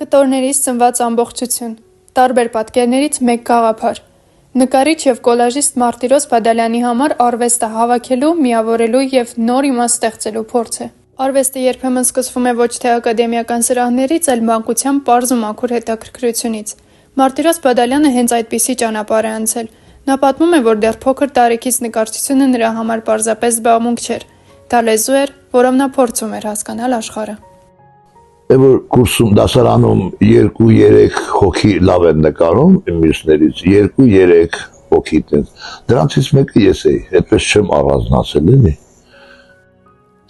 Կտորներից ծնված ամբողջություն, տարբեր պատկերներից մեկ գաղափար։ Նկարիչ և կոլաժիստ Մարտիրոս Բադալյանի համար արվեստը հավաքելու, միավորելու և նոր իմաստ ստեղծելու փորձ է։ Արվեստը երբեմն սկսվում է ոչ թե ակադեմիական սրահներից, այլ մանկության պարզ ու մաքուր հետաքրքրությունից։ Մարտիրոս Բադալյանը հենց այդպիսի ճանապարհ է անցել։ Նա պատմում է, որ դեռ փոքր տարիքից նկարչությունը նրա համար պարզապես զբաղմունք չէր։ Դա լեզու էր, որով նա փորձում էր հասկանալ աշխարհը։ Որ կուրսում դասարանում 2-3 հոգի լավ են նկարում մյուսներից, 2-3 հոգի տենց, դրանցից մեկը ես էի, այդպես չեմ առանձնացել, էլի։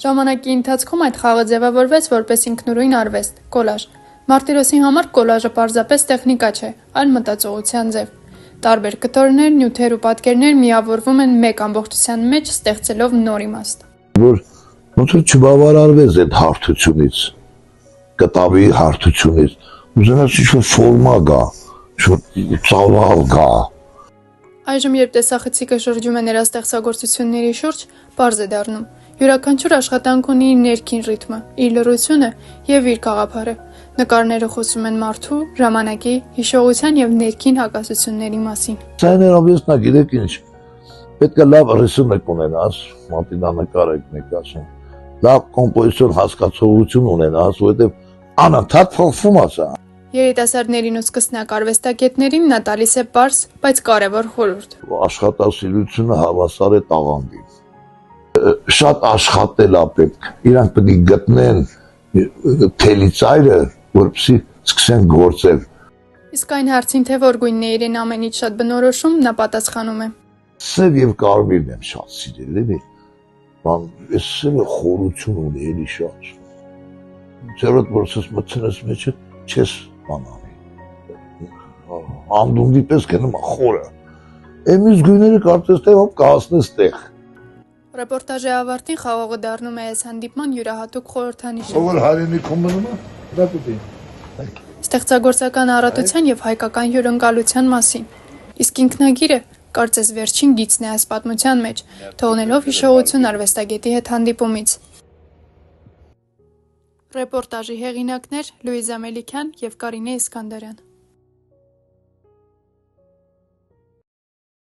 Ժամանակի ընթացքում այդ խաղը ձևավորվեց որպես ինքնուրույն արվեստ, կոլաժ։ Մարտիրոսի համար կոլաժը պարզապես տեխնիկա չէ, այլ մտածողության ձև։ Տարբեր կտորներ, նյութեր ու պատկերներ միավորվում են մեկ ամբողջության մեջ, ստեղծելով նոր իմաստ։ Որ ոնց որ չբավարարվեց այդ հարթությունից, կտավի հարթությունից, ուզենաց ինչ-որ ֆորմա գա, ինչ-որ ծավալ գա։ Այժմ, երբ տեսախցիկը շրջում է նրա ստեղծագործությունների շուրջ, պարզ է դառնում։ Յուրաքանչյուր աշխատանք ունի իր ներքին ռիթմը, իր լռությունը և իր գաղափարը։ Նկարները խոսում են մարդու, ժամանակի, հիշողության և ներքին հակասությունների մասին։ Ձայներաբիեսնա, գիտեք ինչ, պետք է լավ ռիսունք ունենաս, մատինանկար եք մեկ ասում, լավ կոմպոզիցիոն հասկացողություն ունենաս, որովհետև անընդհատ փոխվում է սա։ Երիտասարդներին ու սկսնակ արվեստագետներին նա տալիս է պարզ, բայց կարևոր խորհուրդ։ Աշխատասիրությունը հավասար է տաղանդին։ Շատ աշխատել է պետք, իրանք պետք է գտնեն թելի ծայրը, որպեսզի սկսեն գործել։ Իսկ այն հարցին, թե որ գույնն է իրեն ամենից շատ բնորոշում, նա պատասխանում է. Սև եւ կարմիրն եմ շատ սիրել, էլի։ Ման այս սևը խորություն ունի, էլի շատ։ Ձերդ որսս մտցնես մեջը, չես բանանի։ Անդունդի պես կնում է խորը։ Էմիս գույները կարծես թե հոպ կհասնես տեղ։ Ռեպորտաժի ավարտին խաղողը դառնում է այս հանդիպման յուրահատուկ խորհրդանիշը։ Ով որ հայրենիքում մնում է, դա կուտի։ Ստեղծագործական առատության և հայկական հյուրընկալության մասին։ Իսկ ինքնագիրը կարծես վերջին գիծն է այս պատմության մեջ, թողնելով հիշողություն արվեստագետի հետ հանդիպումից։ Ռեպորտաժի հեղինակներ՝ Լուիզա Մելիքյան և Կարինե Իսկանդարյան։